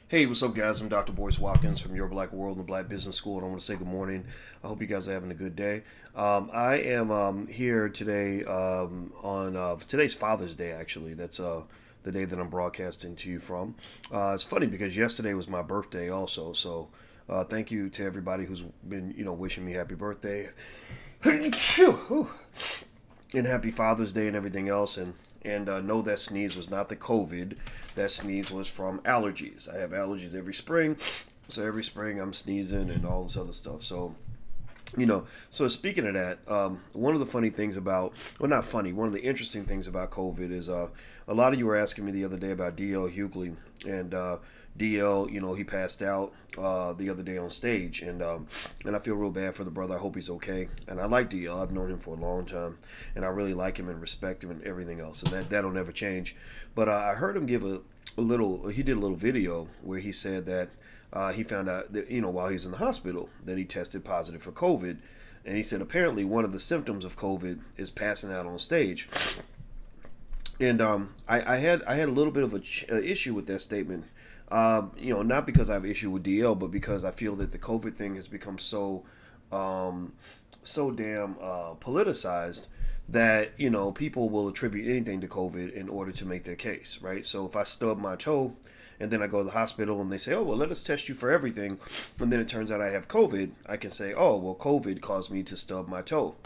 Hey, what's up, guys? I'm Dr. Boyce Watkins from Your Black World and the Black Business School, and I want to say good morning. I hope you guys are having a good day. I am here today on today's Father's Day. Actually, that's the day that I'm broadcasting to you from. It's funny because yesterday was my birthday, also. So, thank you to everybody who's been, wishing me happy birthday. Phew. And happy Father's Day and everything else. And no, that sneeze was not the COVID. That sneeze was from allergies. I have allergies every spring, so every spring I'm sneezing and all this other stuff. So speaking of that, one of the funny things about, well, not funny, one of the interesting things about COVID is a lot of you were asking me the other day about D.L. Hughley, and DL, he passed out the other day on stage, and I feel real bad for the brother. I hope he's okay. And I like DL. I've known him for a long time, and I really like him and respect him and everything else, and that'll never change. But I heard him give a little. He did a little video where he said that he found out that while he was in the hospital that he tested positive for COVID, and he said apparently one of the symptoms of COVID is passing out on stage. And I had a little bit of a issue with that statement. Not because I have an issue with DL, but because I feel that the COVID thing has become so damn politicized that people will attribute anything to COVID in order to make their case, right? So if I stub my toe and then I go to the hospital and they say, oh, well, let us test you for everything, and then it turns out I have COVID, I can say, oh, well, COVID caused me to stub my toe.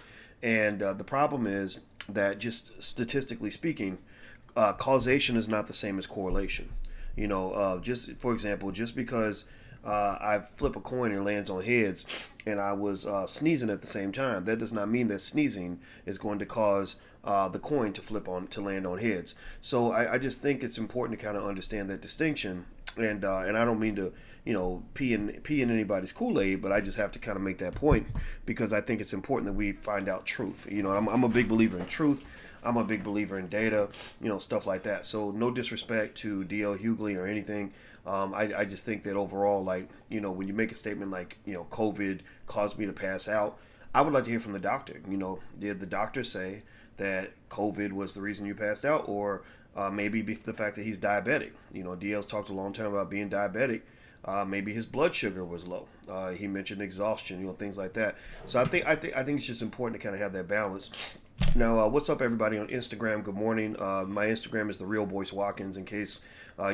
And the problem is that, just statistically speaking, causation is not the same as correlation. Just for example, just because I flip a coin and it lands on heads, and I was sneezing at the same time, that does not mean that sneezing is going to cause the coin to land on heads. So I just think it's important to kind of understand that distinction. And I don't mean to pee in anybody's Kool-Aid, but I just have to kind of make that point because I think it's important that we find out truth. I'm a big believer in truth. I'm a big believer in data, stuff like that. So no disrespect to DL Hughley or anything. I just think that overall, when you make a statement like, COVID caused me to pass out, I would like to hear from the doctor. Did the doctor say that COVID was the reason you passed out, or maybe the fact that he's diabetic? DL's talked a long time about being diabetic. Maybe his blood sugar was low. He mentioned exhaustion, things like that. So I think it's just important to kind of have that balance. Now, what's up, everybody on Instagram? Good morning. My Instagram is the Real Boyce Watkins. In case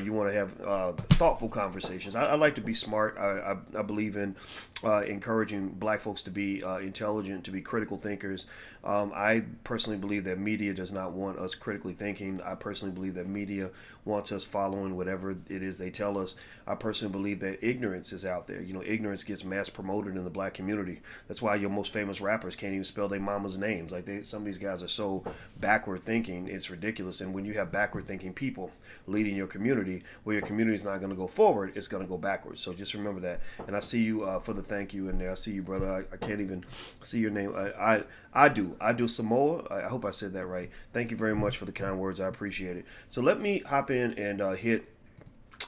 you want to have thoughtful conversations, I like to be smart. I believe in encouraging Black folks to be intelligent, to be critical thinkers. I personally believe that media does not want us critically thinking. I personally believe that media wants us following whatever it is they tell us. I personally believe that ignorance is out there. Ignorance gets mass promoted in the Black community. That's why your most famous rappers can't even spell their mama's names. Some of these guys are so backward thinking, it's ridiculous. And when you have backward thinking people leading your community, well, your community is not going to go forward, it's going to go backwards. So just remember that. And I see you for the thank you in there. I see you, brother. I can't even see your name. I do Samoa. I hope I said that right. Thank you very much for the kind words. I appreciate it. So let me hop in and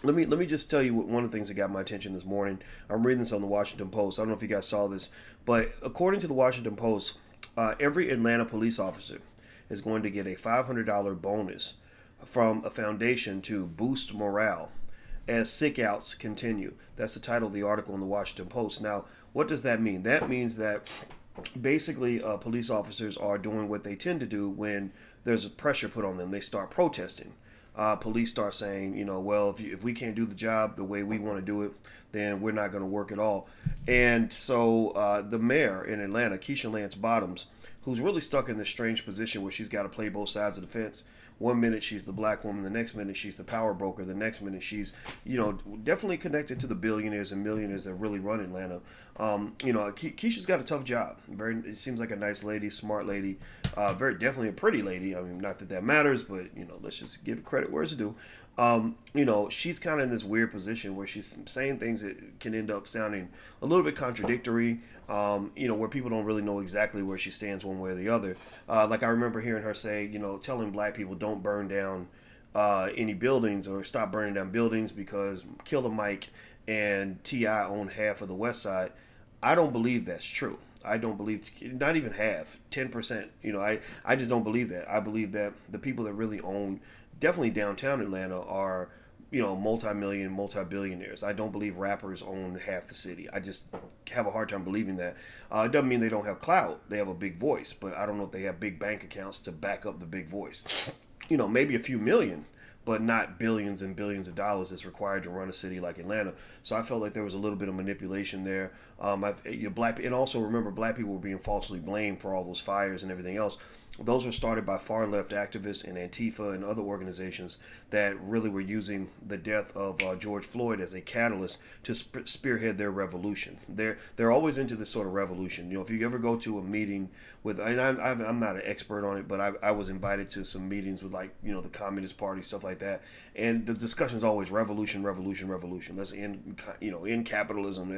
let me just tell you one of the things that got my attention this morning. I'm reading this on the Washington Post. I don't know if you guys saw this, but according to the Washington Post, every Atlanta police officer is going to get a $500 bonus from a foundation to boost morale as sick outs continue. That's the title of the article in the Washington Post. Now, what does that mean? That means that basically police officers are doing what they tend to do when there's pressure put on them. They start protesting. Police start saying, well, if we can't do the job the way we want to do it, then we're not going to work at all. And so the mayor in Atlanta, Keisha Lance Bottoms, who's really stuck in this strange position where she's got to play both sides of the fence. One minute she's the black woman, the next minute she's the power broker, the next minute she's, definitely connected to the billionaires and millionaires that really run Atlanta. Keisha's got a tough job. It seems like a nice lady, smart lady, very definitely a pretty lady. I mean, not that that matters, but let's just give credit where it's due. She's kind of in this weird position where she's saying things that can end up sounding a little bit contradictory. Where people don't really know exactly where she stands one way or the other. Like I remember hearing her say, telling black people don't burn down any buildings or stop burning down buildings because Killer Mike and T.I. own half of the West Side. I don't believe that's true. I don't believe, not even half, 10%. I just don't believe that. I believe that the people that really own definitely downtown Atlanta are multi-million, multi-billionaires. I don't believe rappers own half the city. I just have a hard time believing that. It doesn't mean they don't have clout. They have a big voice, but I don't know if they have big bank accounts to back up the big voice. Maybe a few million, but not billions and billions of dollars that's required to run a city like Atlanta. So I felt like there was a little bit of manipulation there. And also remember, black people were being falsely blamed for all those fires and everything else. Those were started by far left activists and Antifa and other organizations that really were using the death of George Floyd as a catalyst to spearhead their revolution. They're always into this sort of revolution. If you ever go to a meeting with, and I'm not an expert on it, but I was invited to some meetings with the Communist Party, stuff like that, and the discussion is always revolution, revolution, revolution. Let's end capitalism,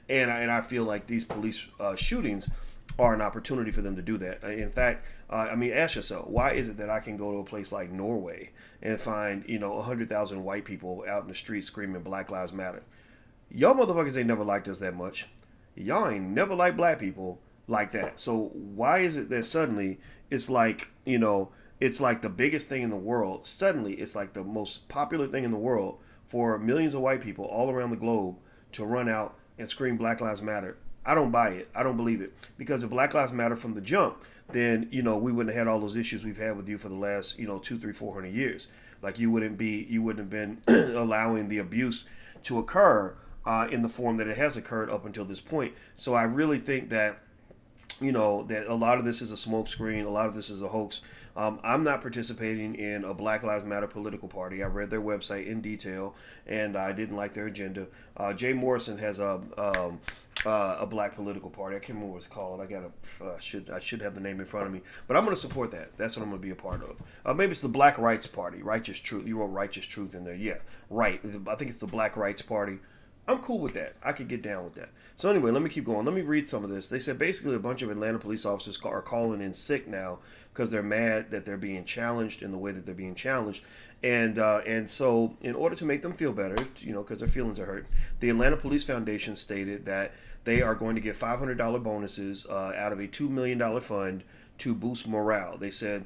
and I feel like these police shootings are an opportunity for them to do that. In fact, ask yourself, why is it that I can go to a place like Norway and find 100,000 white people out in the street screaming Black Lives Matter? Y'all motherfuckers ain't never liked us that much. Y'all ain't never liked black people like that. So why is it that suddenly it's like the biggest thing in the world? Suddenly it's like the most popular thing in the world for millions of white people all around the globe to run out and scream Black Lives Matter. I don't buy it. I don't believe it. Because if Black Lives Matter from the jump, then, we wouldn't have had all those issues we've had with you for the last, 200, 300, 400 years. Like you wouldn't have been allowing the abuse to occur in the form that it has occurred up until this point. So I really think that, that a lot of this is a smokescreen. A lot of this is a hoax. I'm not participating in a Black Lives Matter political party. I read their website in detail, and I didn't like their agenda. Jay Morrison has a black political party. I can't remember what it's called. I should have the name in front of me, but I'm going to support that. That's what I'm going to be a part of. Maybe it's the Black Rights Party, Righteous Truth. You wrote Righteous Truth in there. Yeah, right. I think it's the Black Rights Party. I'm cool with that. I could get down with that. So anyway, let me keep going. Let me read some of this. They said basically a bunch of Atlanta police officers are calling in sick now because they're mad that they're being challenged in the way that they're being challenged. And so in order to make them feel better, because their feelings are hurt, the Atlanta Police Foundation stated that they are going to get $500 bonuses out of a $2 million fund to boost morale. They said,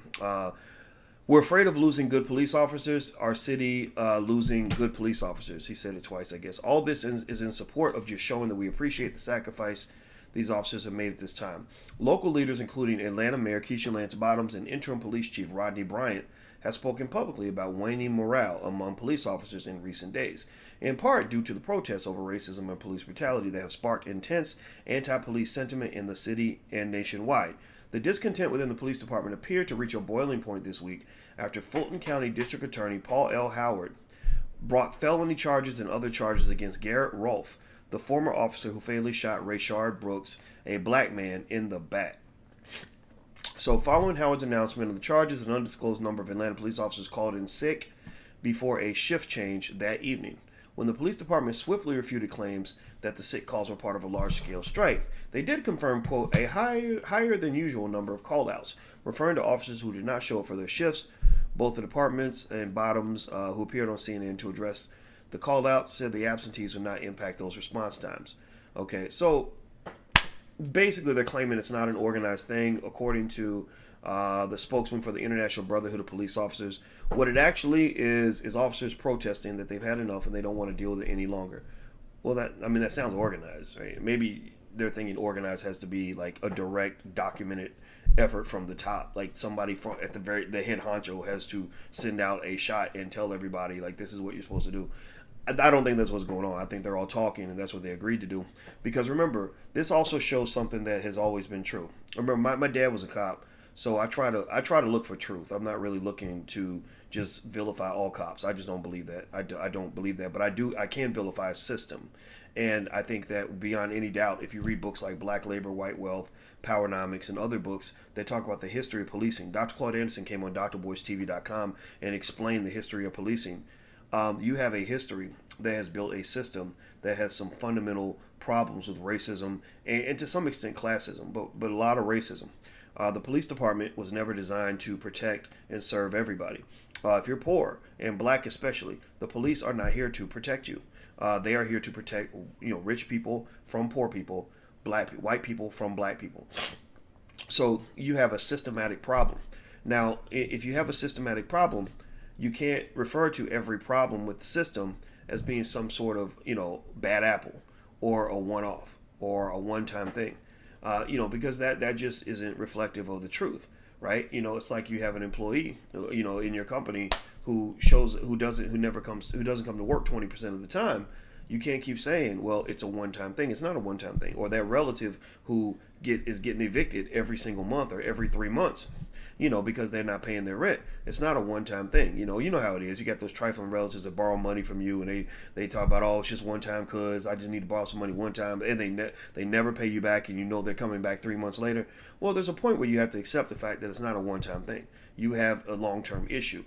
we're afraid of losing good police officers. Our city losing good police officers. He said it twice, I guess. All this is in support of just showing that we appreciate the sacrifice these officers have made at this time. Local leaders, including Atlanta Mayor Keisha Lance Bottoms and Interim Police Chief Rodney Bryant, have spoken publicly about waning morale among police officers in recent days, in part due to the protests over racism and police brutality that have sparked intense anti-police sentiment in the city and nationwide. The discontent within the police department appeared to reach a boiling point this week after Fulton County District Attorney Paul L. Howard brought felony charges and other charges against Garrett Rolfe, the former officer who fatally shot Rayshard Brooks, a black man, in the back. So following Howard's announcement of the charges, an undisclosed number of Atlanta police officers called in sick before a shift change that evening. When the police department swiftly refuted claims that the sick calls were part of a large-scale strike, they did confirm, quote, a higher than usual number of call-outs, referring to officers who did not show up for their shifts. Both the departments and Bottoms, who appeared on CNN to address the call-outs, said the absentees would not impact those response times. Okay, so basically they're claiming it's not an organized thing, according to the spokesman for the International Brotherhood of Police Officers. What it actually is officers protesting that they've had enough and they don't want to deal with it any longer. Well, that sounds organized, right? Maybe they're thinking organized has to be like a direct, documented effort from the top. Like somebody from the head honcho has to send out a shot and tell everybody like this is what you're supposed to do. I don't think that's what's going on. I think they're all talking, and that's what they agreed to do. Because remember, this also shows something that has always been true. Remember, my dad was a cop, so I try to look for truth. I'm not really looking to just vilify all cops. I just don't believe that. I don't believe that, but I can vilify a system. And I think that beyond any doubt, if you read books like Black Labor, White Wealth, Powernomics, and other books that talk about the history of policing. Dr. Claude Anderson came on drboycetv.com and explained the history of policing. You have a history that has built a system that has some fundamental problems with racism and to some extent classism, but a lot of racism. The police department was never designed to protect and serve everybody. If you're poor and black especially, the police are not here to protect you. They are here to protect rich people from poor people, white people from black people. So you have a systematic problem. Now, if you have a systematic problem, you can't refer to every problem with the system as being some sort of, bad apple or a one-off or a one-time thing, because that just isn't reflective of the truth, right? It's like you have an employee, in your company who doesn't come to work 20% of the time. You can't keep saying, well, it's a one-time thing. It's not a one-time thing. Or that relative who is getting evicted every single month or every 3 months, because they're not paying their rent. It's not a one-time thing. You know how it is. You got those trifling relatives that borrow money from you, and they talk about, oh, it's just one time because I just need to borrow some money one time, and they never pay you back, and they're coming back 3 months later. Well, there's a point where you have to accept the fact that it's not a one-time thing. You have a long-term issue.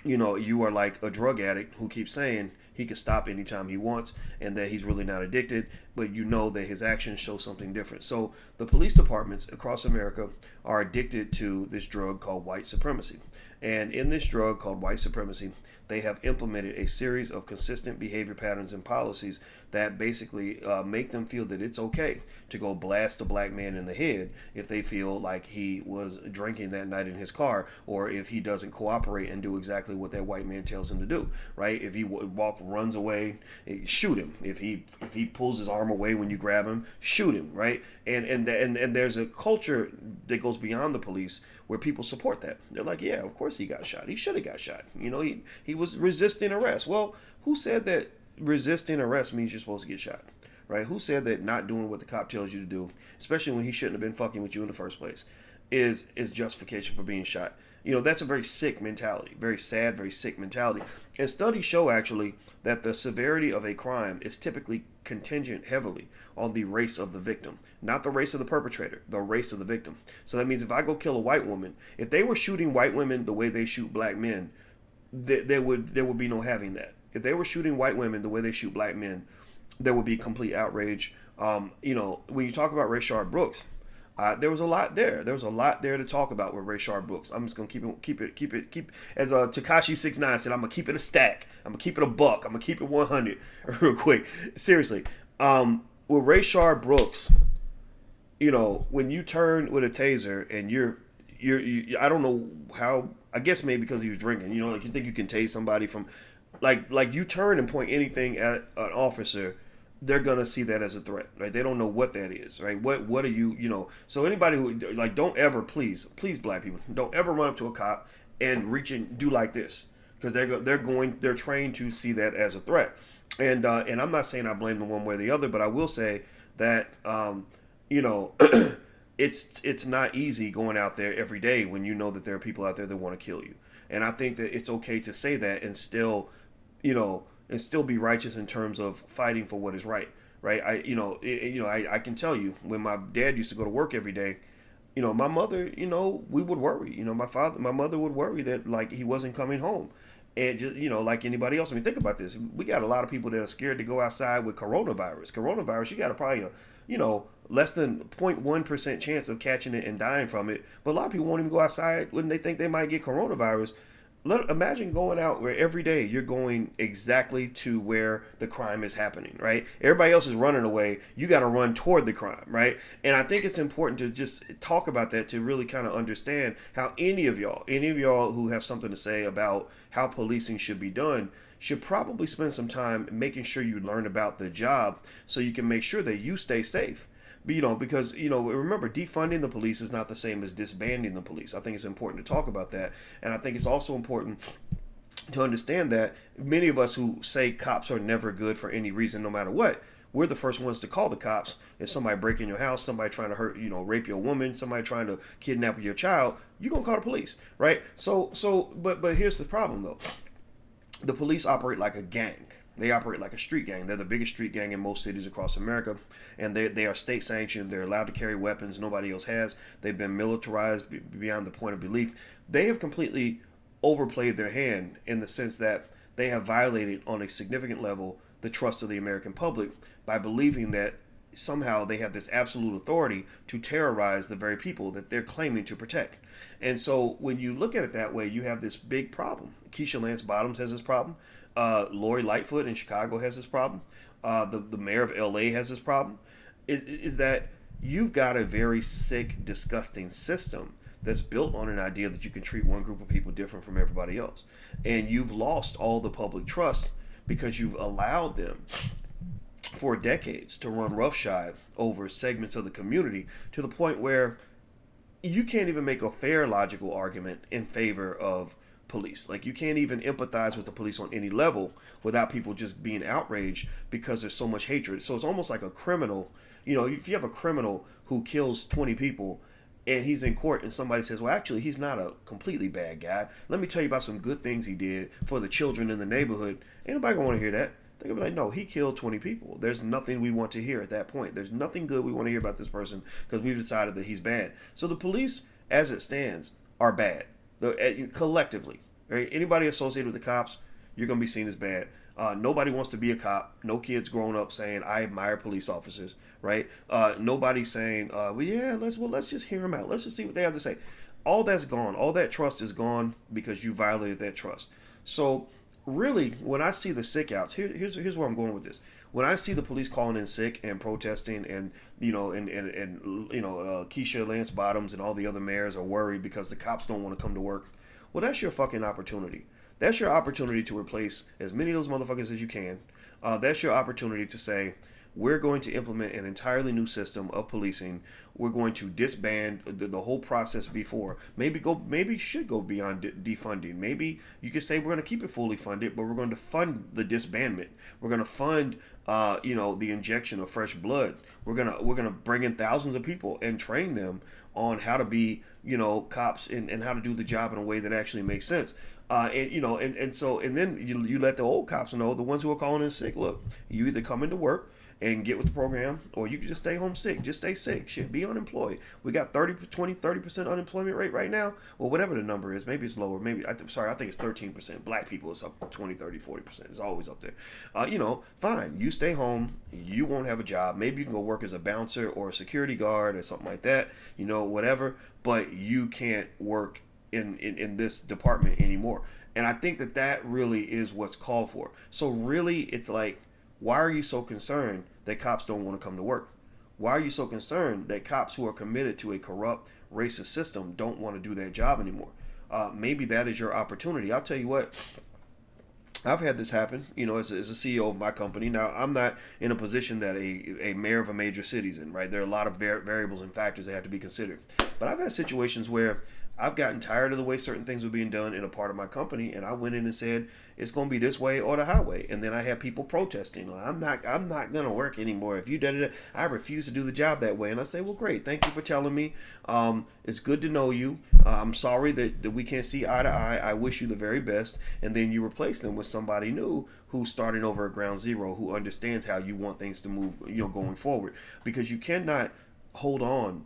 You are like a drug addict who keeps saying he can stop anytime he wants and that he's really not addicted, but that his actions show something different. So the police departments across America are addicted to this drug called white supremacy. And in this drug called white supremacy, they have implemented a series of consistent behavior patterns and policies that basically make them feel that it's okay to go blast a black man in the head if they feel like he was drinking that night in his car, or if he doesn't cooperate and do exactly what that white man tells him to do, right? If he runs away, shoot him. If he pulls his arm away when you grab him, shoot him, right? And there's a culture that goes beyond the police where people support that. They're like, yeah, of course he got shot. He should have got shot. He was resisting arrest. Well, who said that resisting arrest means you're supposed to get shot, right? Who said that not doing what the cop tells you to do, especially when he shouldn't have been fucking with you in the first place, is justification for being shot? That's a very sick mentality, very sad, very sick mentality. And studies show actually that the severity of a crime is typically contingent heavily on the race of the victim, not the race of the perpetrator, the race of the victim. So that means if I go kill a white woman, if they were shooting white women the way they shoot black men, there would be no having that. If they were shooting white women the way they shoot black men, there would be complete outrage. When you talk about Rayshard Brooks, there was a lot there. There was a lot there to talk about with Rayshard Brooks. I'm just gonna keep it. As Tekashi 6ix9ine said, I'm gonna keep it a stack. I'm gonna keep it a buck. I'm gonna keep it 100 real quick. Seriously, with Rayshard Brooks, when you turn with a taser and you're I don't know how. I guess maybe because he was drinking. Like you think you can tase somebody from, like you turn and point anything at an officer, they're gonna see that as a threat, right? They don't know what that is, right? What are you, So anybody who don't ever, please black people, don't ever run up to a cop and reach and do like this, because they're trained to see that as a threat. And I'm not saying I blame them one way or the other, but I will say that it's not easy going out there every day when you know that there are people out there that want to kill you. And I think that it's okay to say that and still be righteous in terms of fighting for what is right. I can tell you, when my dad used to go to work every day, my mother, we would worry. My mother would worry that like he wasn't coming home. And just, like anybody else. I mean, think about this. We got a lot of people that are scared to go outside with coronavirus. You got probably less than 0.1% chance of catching it and dying from it. But a lot of people won't even go outside when they think they might get coronavirus. Imagine going out where every day you're going exactly to where the crime is happening, right? Everybody else is running away. You got to run toward the crime, right? And I think it's important to just talk about that, to really kind of understand how any of y'all who have something to say about how policing should be done should probably spend some time making sure you learn about the job so you can make sure that you stay safe. Because, remember, defunding the police is not the same as disbanding the police. I think it's important to talk about that. And I think it's also important to understand that many of us who say cops are never good for any reason, no matter what, we're the first ones to call the cops if somebody breaking your house, somebody trying to hurt, rape your woman, somebody trying to kidnap your child. You're going to call the police, right? But here's the problem, though. The police operate like a gang. They operate like a street gang. They're the biggest street gang in most cities across America, and they are state sanctioned. They're allowed to carry weapons nobody else has. They've been militarized beyond the point of belief. They have completely overplayed their hand in the sense that they have violated on a significant level the trust of the American public by believing that somehow they have this absolute authority to terrorize the very people that they're claiming to protect. And so when you look at it that way, you have this big problem. Keisha Lance Bottoms has this problem. Lori Lightfoot in Chicago has this problem. The mayor of LA has this problem. Is that you've got a very sick, disgusting system that's built on an idea that you can treat one group of people different from everybody else. And you've lost all the public trust because you've allowed them for decades to run roughshod over segments of the community to the point where you can't even make a fair logical argument in favor of police. Like, you can't even empathize with the police on any level without people just being outraged because there's so much hatred. So it's almost like a criminal. If you have a criminal who kills 20 people and he's in court and somebody says, well, actually, he's not a completely bad guy. Let me tell you about some good things he did for the children in the neighborhood. Ain't nobody gonna want to hear that. They're gonna be like, no, he killed 20 people. There's nothing we want to hear at that point. There's nothing good we want to hear about this person because we've decided that he's bad. So the police, as it stands, are bad. Collectively, right? Anybody associated with the cops, you're gonna be seen as bad. Nobody wants to be a cop. No kids growing up saying I admire police officers, right? Nobody's saying, let's just hear them out. Let's just see what they have to say. All that's gone. All that trust is gone because you violated that trust. So really, when I see the sick outs, here's where I'm going with this. When I see the police calling in sick and protesting, and Keisha Lance Bottoms and all the other mayors are worried because the cops don't want to come to work. Well, that's your fucking opportunity. That's your opportunity to replace as many of those motherfuckers as you can. That's your opportunity to say, we're going to implement an entirely new system of policing. We're going to disband the whole process before. Maybe should go beyond defunding. Maybe you could say we're going to keep it fully funded, but we're going to fund the disbandment. We're going to fund, the injection of fresh blood. We're gonna bring in thousands of people and train them on how to be, cops and how to do the job in a way that actually makes sense. And then you let the old cops know, the ones who are calling in sick, look, you either come into work and get with the program, or you can just stay home sick. Just stay sick. Shit, be unemployed. We got 30% unemployment rate right now, or whatever the number is. Maybe it's lower. I think it's 13%. Black people is up 20, 30, 40%. It's always up there. Fine. You stay home. You won't have a job. Maybe you can go work as a bouncer or a security guard or something like that. Whatever. But you can't work in this department anymore. And I think that really is what's called for. So really, it's like, why are you so concerned that cops don't want to come to work? Why are you so concerned that cops who are committed to a corrupt, racist system don't want to do their job anymore? Maybe that is your opportunity. I'll tell you what, I've had this happen, as a CEO of my company. Now, I'm not in a position that a mayor of a major city's in, right? There are a lot of variables and factors that have to be considered. But I've had situations where I've gotten tired of the way certain things were being done in a part of my company, and I went in and said, it's going to be this way or the highway. And then I had people protesting. I'm not going to work anymore. If you did it, I refuse to do the job that way. And I say, well, great. Thank you for telling me. It's good to know you. I'm sorry that we can't see eye to eye. I wish you the very best. And then you replace them with somebody new who's starting over at ground zero, who understands how you want things to move, going forward. Because you cannot hold on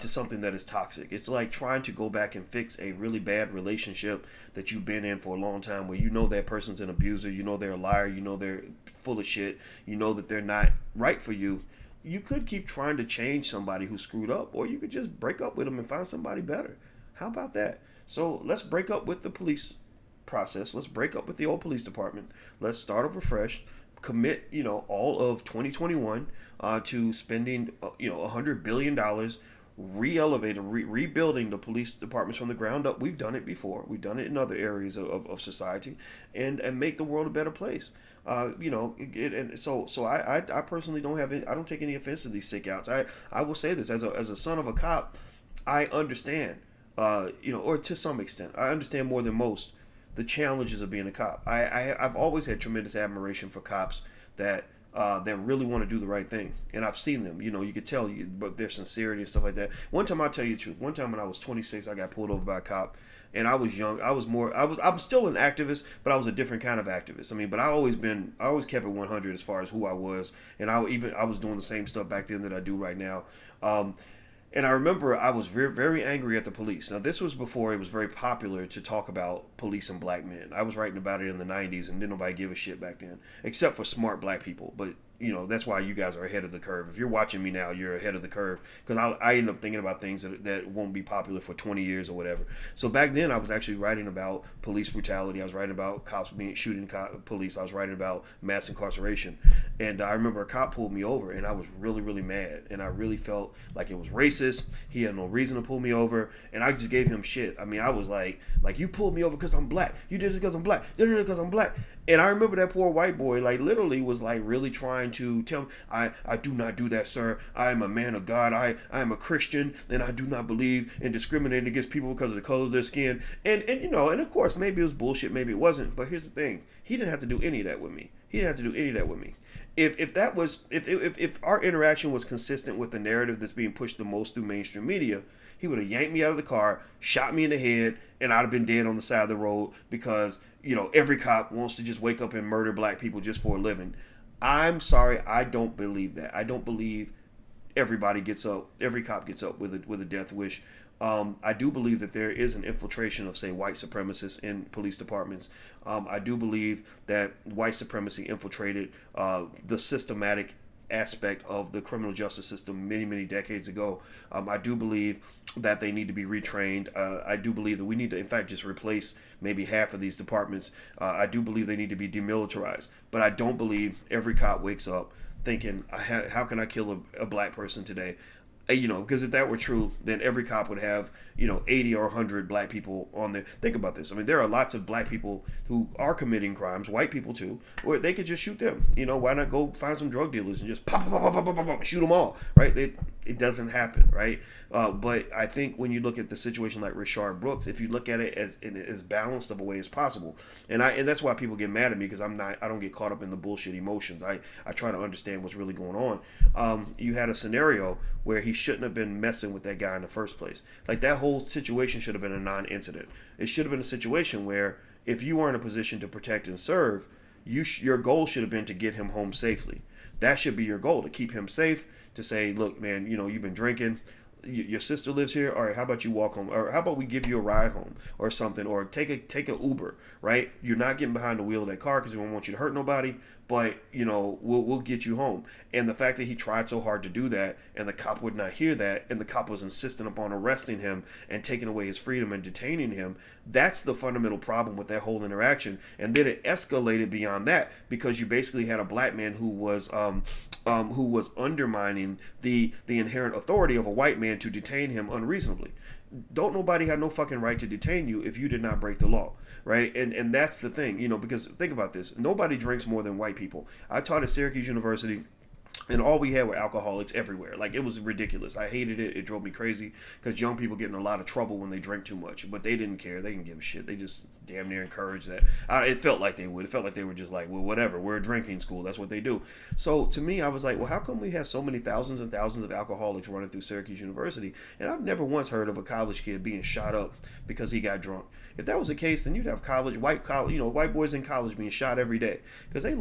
to something that is toxic. It's like trying to go back and fix a really bad relationship that you've been in for a long time, where that person's an abuser, they're a liar, they're full of shit, that they're not right for you. You could keep trying to change somebody who screwed up, or you could just break up with them and find somebody better. How about that? So let's break up with the police process. Let's break up with the old police department. Let's start over fresh. Commit, all of 2021 to spending, $100 billion rebuilding the police departments from the ground up. We've done it before. We've done it in other areas of society, and make the world a better place. So I personally I don't take any offense to these sick outs. I will say this as a son of a cop, I understand, or to some extent, I understand more than most the challenges of being a cop. I've always had tremendous admiration for cops that really want to do the right thing. And I've seen them, you could tell but their sincerity and stuff like that. One time, I'll tell you the truth. One time when I was 26, I got pulled over by a cop, and I was young. I'm still an activist, but I was a different kind of activist. But I always kept it 100 as far as who I was. And I was doing the same stuff back then that I do right now. And I remember I was very, very angry at the police. Now, this was before it was very popular to talk about police and black men. I was writing about it in the 90s, and didn't nobody give a shit back then, except for smart black people. But that's why you guys are ahead of the curve. If you're watching me now, you're ahead of the curve, because I end up thinking about things that won't be popular for 20 years or whatever. So back then, I was actually writing about police brutality. I was writing about cops shooting police. I was writing about mass incarceration. And I remember a cop pulled me over, and I was really, really mad. And I really felt like it was racist. He had no reason to pull me over. And I just gave him shit. I mean, I was like you pulled me over because I'm black. You did it because I'm black. You did it because I'm black. And I remember that poor white boy, like, literally was like really trying to tell me, I do not do that, sir. I am a man of God. I am a Christian, and I do not believe in discriminating against people because of the color of their skin. And and of course, maybe it was bullshit, maybe it wasn't. But here's the thing: he didn't have to do any of that with me. If our interaction was consistent with the narrative that's being pushed the most through mainstream media, he would have yanked me out of the car, shot me in the head, and I'd have been dead on the side of the road because, every cop wants to just wake up and murder black people just for a living. I'm sorry, I don't believe that. I don't believe every cop gets up with a death wish. I do believe that there is an infiltration of, say, white supremacists in police departments. I do believe that white supremacy infiltrated the systematic aspect of the criminal justice system many, many decades ago. I do believe that they need to be retrained. I do believe that we need to, in fact, just replace maybe half of these departments. I do believe they need to be demilitarized. But I don't believe every cop wakes up thinking, how can I kill a black person today? Because if that were true, then every cop would have, 80 or 100 black people on there. Think about this. I mean, there are lots of black people who are committing crimes, white people too, or they could just shoot them. Why not go find some drug dealers and just pop, shoot them all, right? It doesn't happen, right? But I think when you look at the situation like Rayshard Brooks, if you look at it as balanced of a way as possible, and that's why people get mad at me, because I don't get caught up in the bullshit emotions. I try to understand what's really going on. You had a scenario where he shouldn't have been messing with that guy in the first place. Like, that whole situation should have been a non-incident. It should have been a situation where if you are in a position to protect and serve, your goal should have been to get him home safely. That should be your goal, to keep him safe, to say, look, man, you've been drinking. Your sister lives here. All right, how about you walk home? Or how about we give you a ride home or something? Or take an Uber, right? You're not getting behind the wheel of that car because we don't want you to hurt nobody, but, we'll get you home. And the fact that he tried so hard to do that and the cop would not hear that, and the cop was insistent upon arresting him and taking away his freedom and detaining him, that's the fundamental problem with that whole interaction. And then it escalated beyond that because you basically had a black man who was undermining the inherent authority of a white man to detain him unreasonably. Don't nobody have no fucking right to detain you if you did not break the law, right? And that's the thing, because think about this. Nobody drinks more than white people. I taught at Syracuse University, and all we had were alcoholics everywhere. Like, it was ridiculous. I hated it. It drove me crazy because young people get in a lot of trouble when they drink too much. But they didn't care. They didn't give a shit. They just damn near encouraged that. It felt like they would. It felt like they were just like, well, whatever. We're a drinking school. That's what they do. So to me, I was like, well, how come we have so mmany thousands and thousands of alcoholics running through Syracuse University? And I've never once heard of a college kid being shot up because he got drunk. If that was the case, then you'd have white boys in college being shot every day because they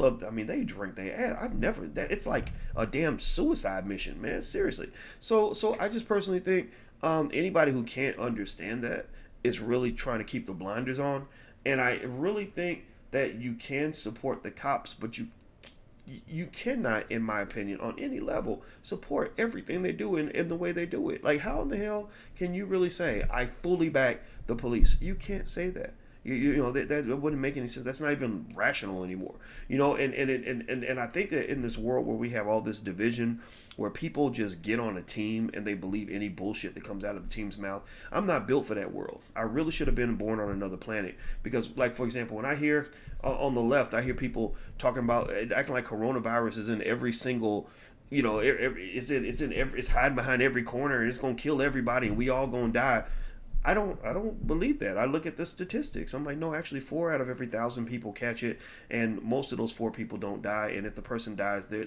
drink. I've never, it's like a damn suicide mission, man. Seriously. So I just personally think anybody who can't understand that is really trying to keep the blinders on. And I really think that you can support the cops, but you cannot, in my opinion, on any level, support everything they do in the way they do it. Like, how in the hell can you really say, I fully back the police? You can't say that. That wouldn't make any sense. That's not even rational anymore. And I think that in this world where we have all this division, where people just get on a team and they believe any bullshit that comes out of the team's mouth, I'm not built for that world. I really should have been born on another planet. Because, like, for example, when I hear on the left, I hear people talking about acting like coronavirus is in every single, it's hiding behind every corner and it's gonna kill everybody and we all gonna die. I don't believe that. I look at the statistics. I'm like, no, actually 4 out of every 1,000 people catch it, and most of those 4 people don't die. And if the person dies, they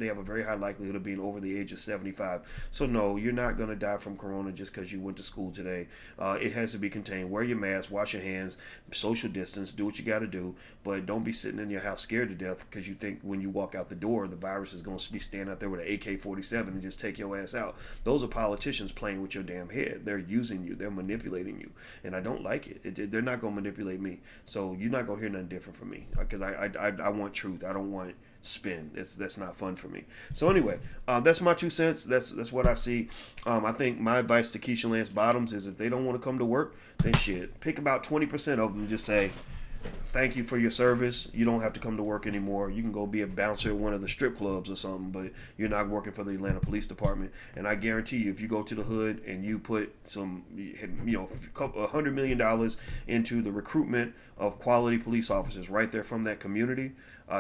have a very high likelihood of being over the age of 75. So no, you're not gonna die from corona just because you went to school today. It has to be contained. Wear your mask, wash your hands, social distance, do what you got to do, but don't be sitting in your house scared to death because you think when you walk out the door, the virus is gonna be standing out there with an AK-47 and just take your ass out. Those are politicians playing with your damn head. They're using you. They're manipulating manipulating you, and I don't like it. They're not going to manipulate me, so you're not going to hear nothing different from me, because I want truth. I don't want spin. That's not fun for me. So anyway, that's my 2 cents. That's what I see. I think my advice to Keisha Lance Bottoms is, if they don't want to come to work, then shit, pick about 20% of them and just say, thank you for your service. You don't have to come to work anymore. You can go be a bouncer at one of the strip clubs or something, but you're not working for the Atlanta Police Department. And I guarantee you, if you go to the hood and you put some, $100 million into the recruitment of quality police officers right there from that community,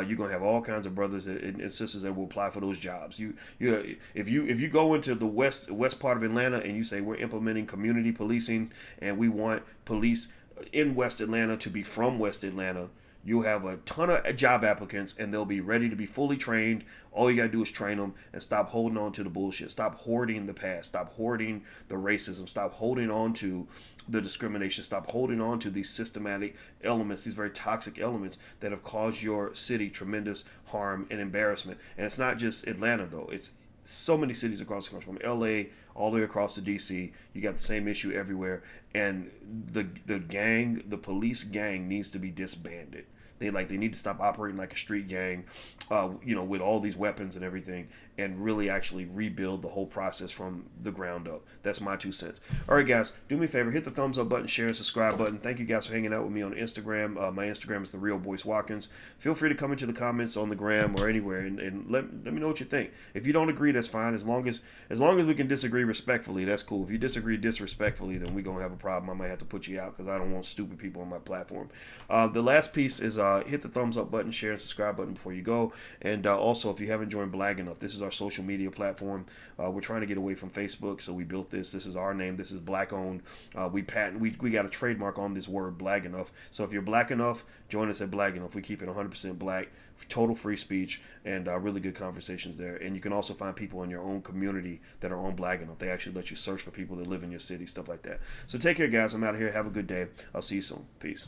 you're gonna have all kinds of brothers and sisters that will apply for those jobs. If you go into the west part of Atlanta and you say, we're implementing community policing and we want police in West Atlanta to be from West Atlanta, you'll have a ton of job applicants and they'll be ready to be fully trained. All you gotta do is train them and stop holding on to the bullshit. Stop hoarding the past. Stop hoarding the racism. Stop holding on to the discrimination. Stop holding on to these systematic elements, these very toxic elements that have caused your city tremendous harm and embarrassment. And it's not just Atlanta though. It's so many cities across the country, from LA all the way across to DC. You got the same issue everywhere, and the police gang needs to be disbanded. They need to stop operating like a street gang, with all these weapons and everything, and really actually rebuild the whole process from the ground up. That's my 2 cents. All right, guys, do me a favor, hit the thumbs up button, share, and subscribe button. Thank you guys for hanging out with me on Instagram. My Instagram is The Real Boyce Watkins. Feel free to come into the comments on the gram or anywhere and let me know what you think. If you don't agree, that's fine. As long as we can disagree respectfully, that's cool. If you disagree disrespectfully, then we're gonna have a problem. I might have to put you out because I don't want stupid people on my platform. The last piece is hit the thumbs up button, share, and subscribe button before you go. And also, if you haven't joined Blag Enough, this is our social media platform. We're trying to get away from Facebook, so we built this. This is our name. This is black owned. We got a trademark on this word, Blag Enough. So if you're black enough, join us at Blag Enough. We keep it 100% black, total free speech, and really good conversations there. And you can also find people in your own community that are on Blag Enough. They actually let you search for people that live in your city, stuff like that. So take care, guys. I'm out of here. Have a good day. I'll see you soon. Peace.